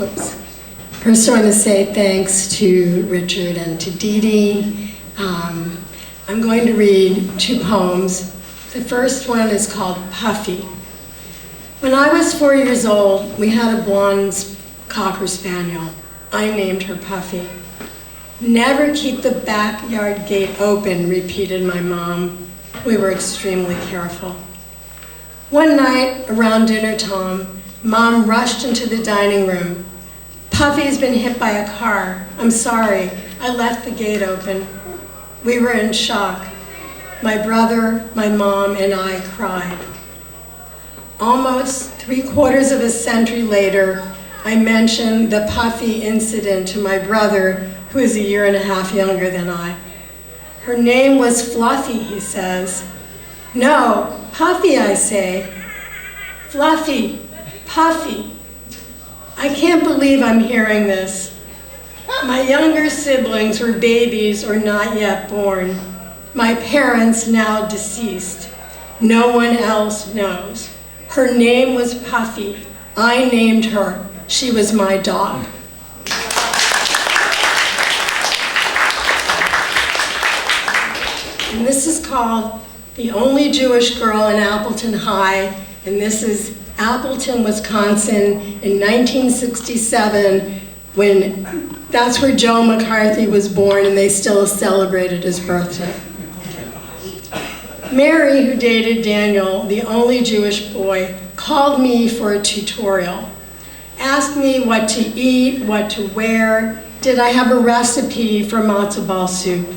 Whoops. First, I want to say thanks to Richard and to Dee Dee. I'm going to read two poems. The first one is called Puffy. When I was 4 years old, we had a blonde Cocker Spaniel. I named her Puffy. Never keep the backyard gate open, repeated my mom. We were extremely careful. One night, around dinner time, Mom rushed into the dining room. Puffy's been hit by a car. I'm sorry, I left the gate open. We were in shock. My brother, my mom, and I cried. Almost 3/4 of a century later, I mentioned the Puffy incident to my brother, who is 1.5 years younger than I. Her name was Fluffy, he says. No, Puffy, I say. Fluffy, Puffy. I can't believe I'm hearing this. My younger siblings were babies or not yet born. My parents now deceased. No one else knows. Her name was Puffy. I named her. She was my dog. And this is called The Only Jewish Girl in Appleton High, and this is Appleton, Wisconsin in 1967, when that's where Joe McCarthy was born, and they still celebrated his birthday. Mary, who dated Daniel, the only Jewish boy, called me for a tutorial. Asked me what to eat, what to wear, did I have a recipe for matzo ball soup.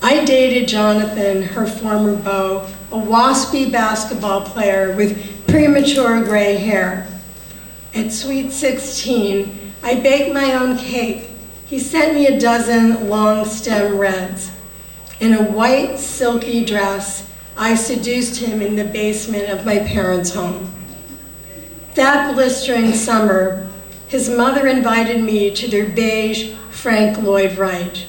I dated Jonathan, her former beau, a waspy basketball player with premature gray hair. At sweet 16, I baked my own cake. He sent me a dozen long stem reds. In a white silky dress, I seduced him in the basement of my parents' home. That blistering summer, his mother invited me to their beige Frank Lloyd Wright.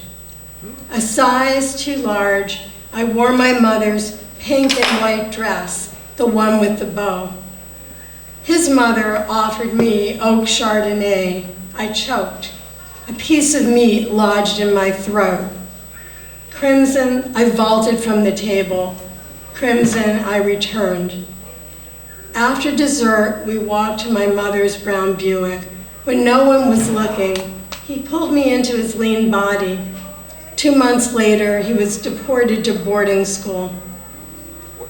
A size too large, I wore my mother's pink and white dress, the one with the bow. His mother offered me oak Chardonnay. I choked. A piece of meat lodged in my throat. Crimson, I vaulted from the table. Crimson, I returned. After dessert, we walked to my mother's brown Buick. When no one was looking, he pulled me into his lean body. 2 months later, he was deported to boarding school.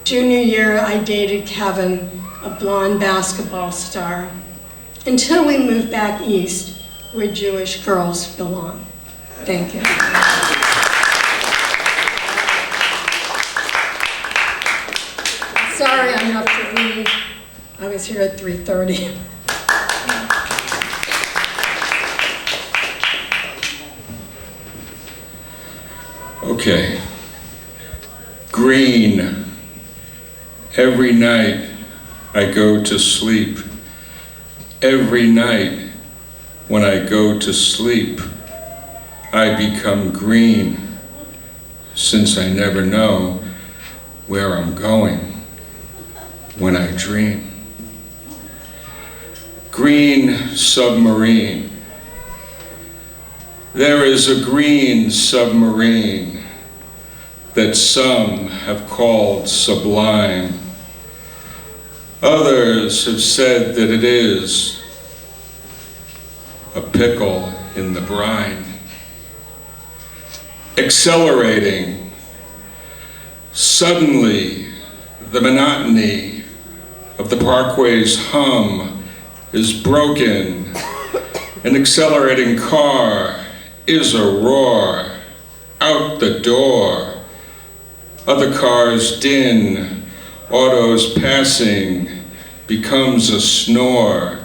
Junior year, I dated Kevin, a blonde basketball star, until we moved back east, where Jewish girls belong. Thank you. Sorry, I have to leave. I was here at 3:30. Okay. Green. Every night I go to sleep. Every night when I go to sleep, I become green, since I never know where I'm going when I dream. Green submarine. There is a green submarine that some have called sublime. Others have said that it is a pickle in the brine. Accelerating. Suddenly, the monotony of the parkway's hum is broken. An accelerating car is a roar out the door. Other cars din, autos passing becomes a snore.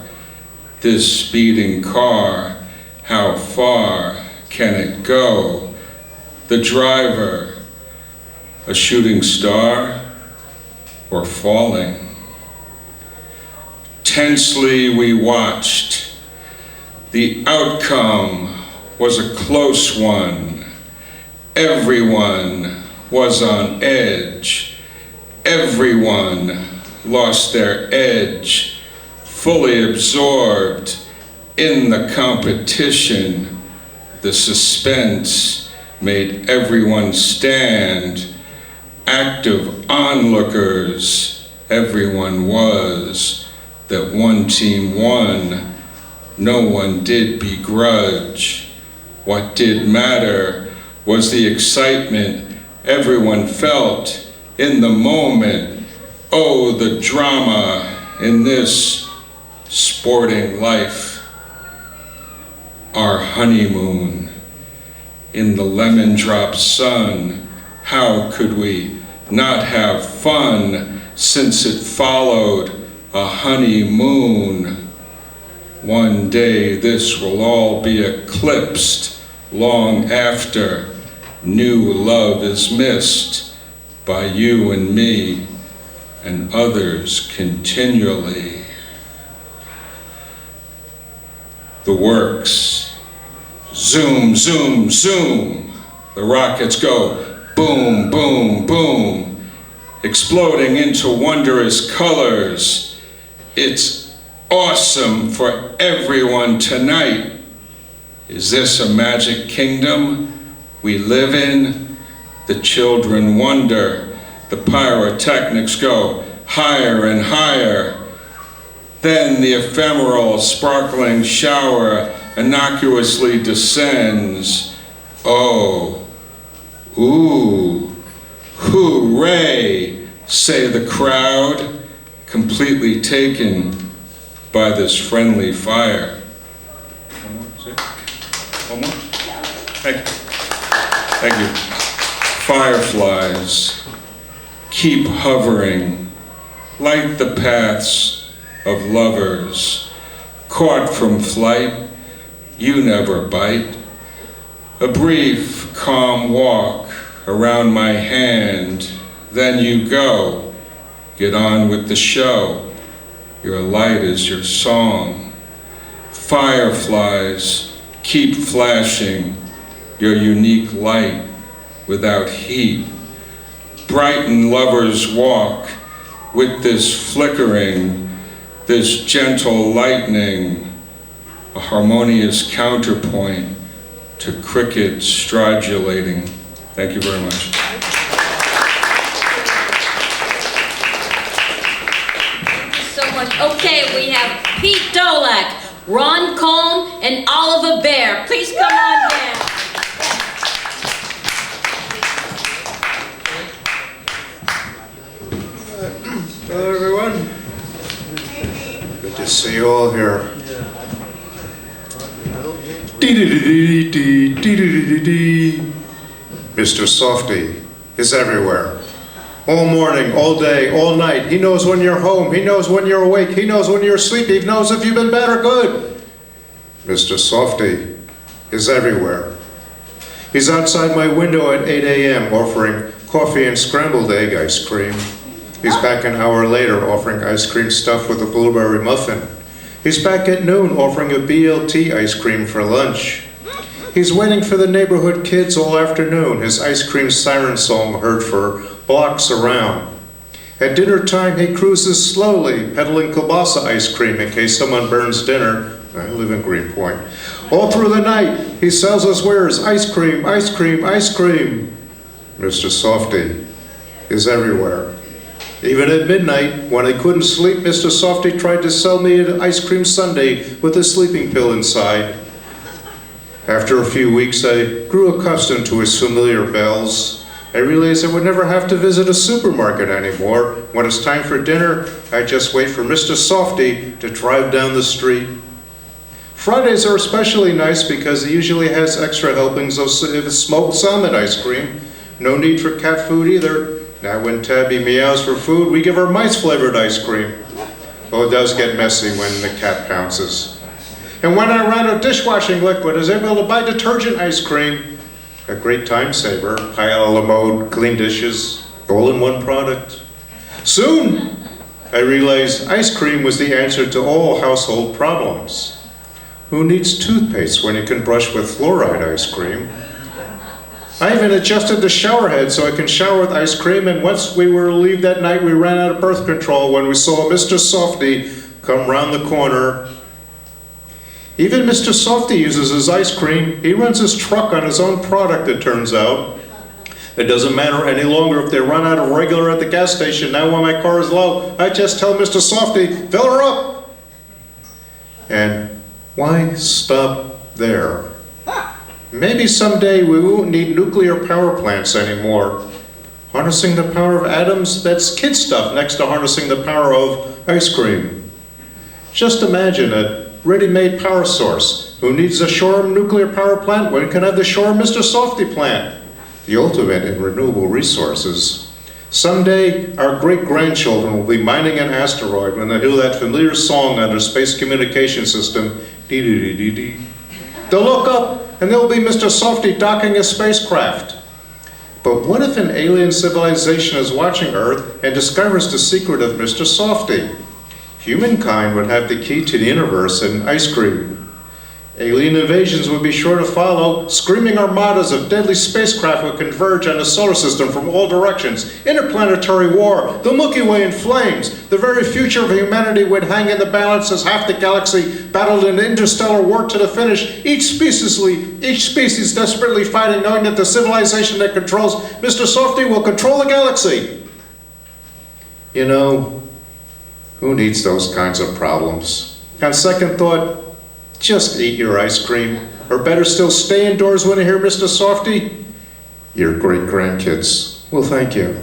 This speeding car, how far can it go? The driver, a shooting star or falling? Tensely we watched. The outcome was a close one. Everyone was on edge. Everyone lost their edge, fully absorbed In the competition, the suspense made everyone stand. Active onlookers, everyone was, that one team won. No one did begrudge. What did matter was the excitement everyone felt in the moment. Oh, the drama in this sporting life. Our honeymoon in the lemon drop sun. How could we not have fun since it followed a honeymoon? One day this will all be eclipsed long after new love is missed by you and me and others continually. The works, zoom, zoom, zoom. The rockets go boom, boom, boom, exploding into wondrous colors. It's awesome for everyone tonight. Is this a magic kingdom we live in? The children wonder. The pyrotechnics go higher and higher. Then the ephemeral, sparkling shower innocuously descends. Oh, ooh, hooray, say the crowd, completely taken by this friendly fire. One more, say it. One more. Thank you. Thank you. Fireflies keep hovering, light the paths of lovers, caught from flight, you never bite. A brief, calm walk around my hand, then you go, get on with the show. Your light is your song. Fireflies keep flashing your unique light without heat. Brighten lovers walk with this flickering, this gentle lightning, a harmonious counterpoint to crickets stridulating. Thank you very much. Thank you so much. Okay, we have Pete Dolak, Ron Cohn, and Oliver Bear. Please come on down. Hello, everyone. Good to see you all here. Mr. Softy is everywhere. All morning, all day, all night. He knows when you're home. He knows when you're awake. He knows when you're asleep. He knows if you've been bad or good. Mr. Softy is everywhere. He's outside my window at 8 a.m. offering coffee and scrambled egg ice cream. He's back an hour later offering ice cream stuffed with a blueberry muffin. He's back at noon offering a BLT ice cream for lunch. He's waiting for the neighborhood kids all afternoon, his ice cream siren song heard for blocks around. At dinner time, he cruises slowly, peddling kielbasa ice cream in case someone burns dinner. I live in Greenpoint. All through the night, he sells us wares, ice cream, ice cream, ice cream. Mr. Softy is everywhere. Even at midnight, when I couldn't sleep, Mr. Softy tried to sell me an ice cream sundae with a sleeping pill inside. After a few weeks, I grew accustomed to his familiar bells. I realized I would never have to visit a supermarket anymore. When it's time for dinner, I just wait for Mr. Softy to drive down the street. Fridays are especially nice because he usually has extra helpings of smoked salmon ice cream. No need for cat food either. Now when Tabby meows for food, we give her mice-flavored ice cream. Though it does get messy when the cat pounces. And when I ran out of dishwashing liquid, I was able to buy detergent ice cream. A great time saver, high a la mode, clean dishes, all in one product. Soon, I realized ice cream was the answer to all household problems. Who needs toothpaste when you can brush with fluoride ice cream? I even adjusted the shower head so I can shower with ice cream, and once we were to leave that night, we ran out of birth control when we saw Mr. Softy come round the corner. Even Mr. Softy uses his ice cream. He runs his truck on his own product, it turns out. It doesn't matter any longer if they run out of regular at the gas station. Now when my car is low, I just tell Mr. Softy, fill her up. And why stop there? Maybe someday we won't need nuclear power plants anymore. Harnessing the power of atoms, that's kid stuff next to harnessing the power of ice cream. Just imagine a ready-made power source. Who needs a Shoreham nuclear power plant when it can have the Shoreham Mr. Softy plant? The ultimate in renewable resources. Someday, our great-grandchildren will be mining an asteroid when they do that familiar song on their space communication system, dee-dee-dee-dee-dee. They'll look up, and there will be Mr. Softy docking a spacecraft. But what if an alien civilization is watching Earth and discovers the secret of Mr. Softy? Humankind would have the key to the universe in ice cream. Alien invasions would be sure to follow. Screaming armadas of deadly spacecraft would converge on the solar system from all directions. Interplanetary war, the Milky Way in flames. The very future of humanity would hang in the balance as half the galaxy battled an interstellar war to the finish. Each species desperately fighting, knowing that the civilization that controls Mr. Softy will control the galaxy. You know, who needs those kinds of problems? On second thought, just eat your ice cream. Or better still, stay indoors when you hear Mr. Softy. Your great-grandkids will thank you.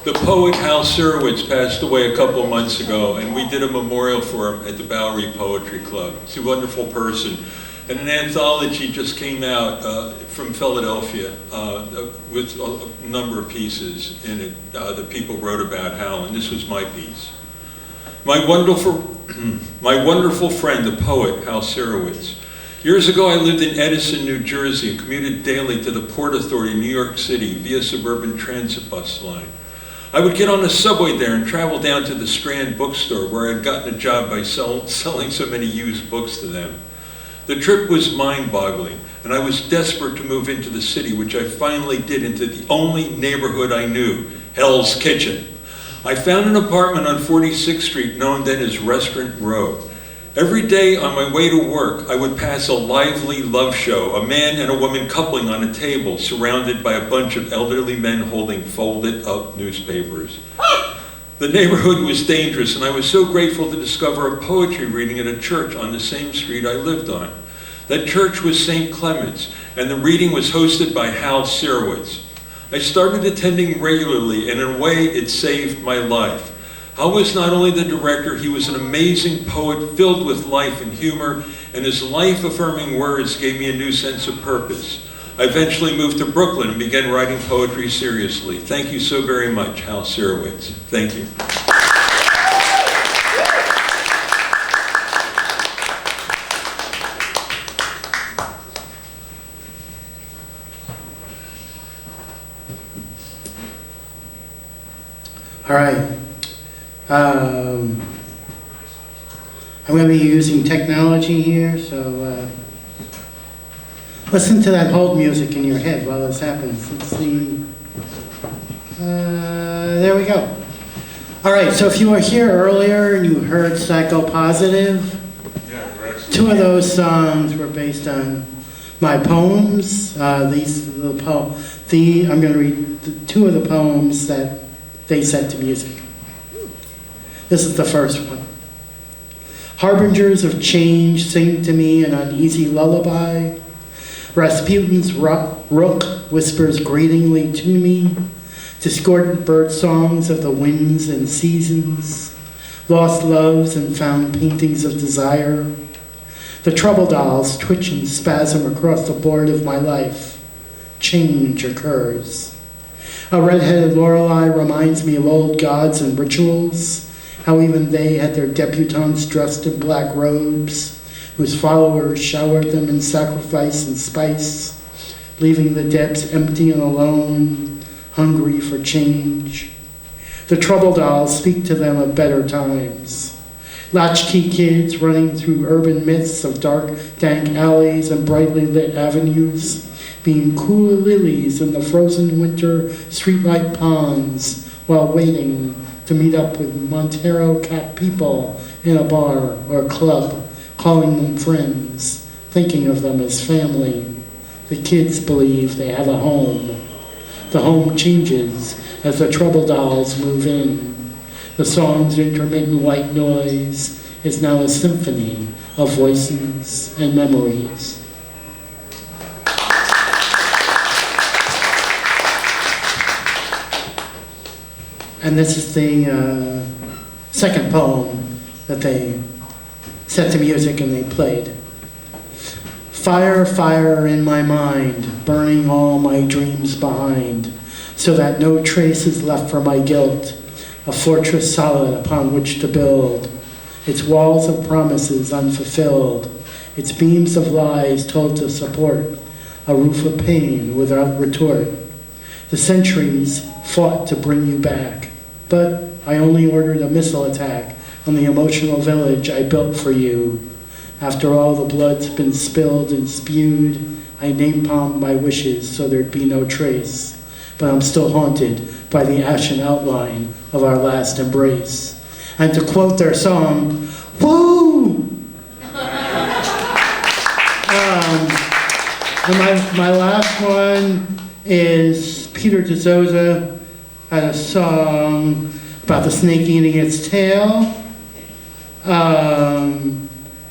The poet Hal Sirowitz passed away a couple of months ago, and we did a memorial for him at the Bowery Poetry Club. He's a wonderful person. And an anthology just came out from Philadelphia with a number of pieces in it that people wrote about Hal, and this was my piece. My wonderful friend, the poet Hal Sirowitz. Years ago, I lived in Edison, New Jersey, and commuted daily to the Port Authority in New York City via suburban transit bus line. I would get on the subway there and travel down to the Strand bookstore where I had gotten a job by selling so many used books to them. The trip was mind-boggling, and I was desperate to move into the city, which I finally did, into the only neighborhood I knew, Hell's Kitchen. I found an apartment on 46th Street known then as Restaurant Row. Every day on my way to work, I would pass a lively love show, a man and a woman coupling on a table, surrounded by a bunch of elderly men holding folded-up newspapers. The neighborhood was dangerous, and I was so grateful to discover a poetry reading at a church on the same street I lived on. That church was St. Clement's, and the reading was hosted by Hal Sirowitz. I started attending regularly, and in a way, it saved my life. Hal was not only the director, he was an amazing poet filled with life and humor, and his life-affirming words gave me a new sense of purpose. I eventually moved to Brooklyn and began writing poetry seriously. Thank you so very much, Hal Sirowitz. Thank you. All right. I'm going to be using technology here, so listen to that hold music in your head while this happens. Let's see. There we go. All right, so if you were here earlier and you heard Psychopositive, two of those songs were based on my poems. I'm going to read two of the poems that they set to music. This is the first one. Harbingers of change sing to me an uneasy lullaby. Rasputin's rook whispers greetingly to me, discordant bird songs of the winds and seasons, lost loves and found paintings of desire. The trouble dolls twitch and spasm across the board of my life. Change occurs. A red-headed Lorelei reminds me of old gods and rituals, how even they had their debutantes dressed in black robes, whose followers showered them in sacrifice and spice, leaving the depths empty and alone, hungry for change. The trouble dolls speak to them of better times. Latchkey kids running through urban myths of dark, dank alleys and brightly lit avenues, being cool lilies in the frozen winter streetlight ponds while waiting to meet up with Montero Cat people in a bar or club, calling them friends, thinking of them as family. The kids believe they have a home. The home changes as the Trouble Dolls move in. The song's intermittent white noise is now a symphony of voices and memories. And this is the second poem that they set to music and they played. Fire, fire in my mind, burning all my dreams behind, so that no trace is left for my guilt, a fortress solid upon which to build, its walls of promises unfulfilled, its beams of lies told to support, a roof of pain without retort. The centuries fought to bring you back, but I only ordered a missile attack on the emotional village I built for you. After all the blood's been spilled and spewed, I napalmed my wishes so there'd be no trace. But I'm still haunted by the ashen outline of our last embrace. And to quote their song, woo! And my last one is Peter DeZouza had a song about the snake eating its tail.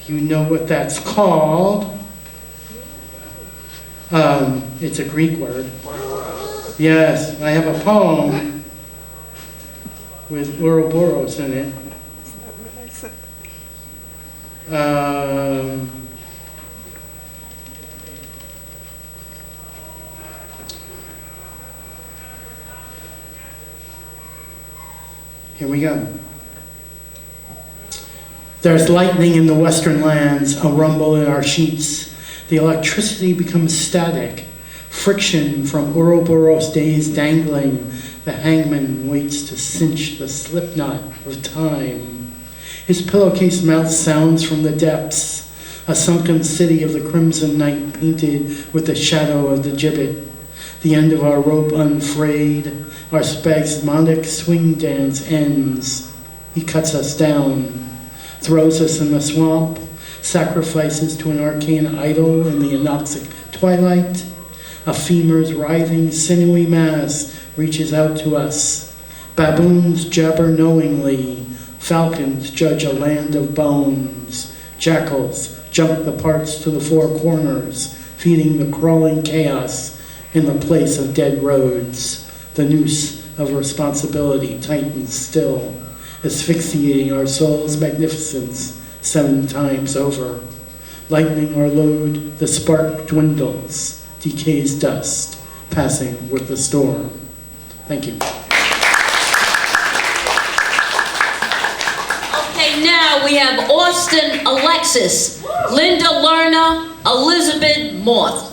You know what that's called. It's a Greek word. Yes, I have a poem with Ouroboros in it. Here we go. There's lightning in the western lands, a rumble in our sheets. The electricity becomes static, friction from Ouroboros days dangling. The hangman waits to cinch the slipknot of time. His pillowcase mouth sounds from the depths, a sunken city of the crimson night painted with the shadow of the gibbet. The end of our rope unfrayed, our spasmodic swing dance ends. He cuts us down, throws us in the swamp, sacrifices to an arcane idol in the anoxic twilight. A femur's writhing, sinewy mass reaches out to us. Baboons jabber knowingly. Falcons judge a land of bones. Jackals jump the parts to the four corners, feeding the crawling chaos in the place of dead roads. The noose of responsibility tightens still, asphyxiating our soul's magnificence 7 times over. Lightening our load, the spark dwindles, decays dust, passing with the storm. Thank you. Okay, now we have Austin Alexis, Linda Lerner, Elizabeth Moth.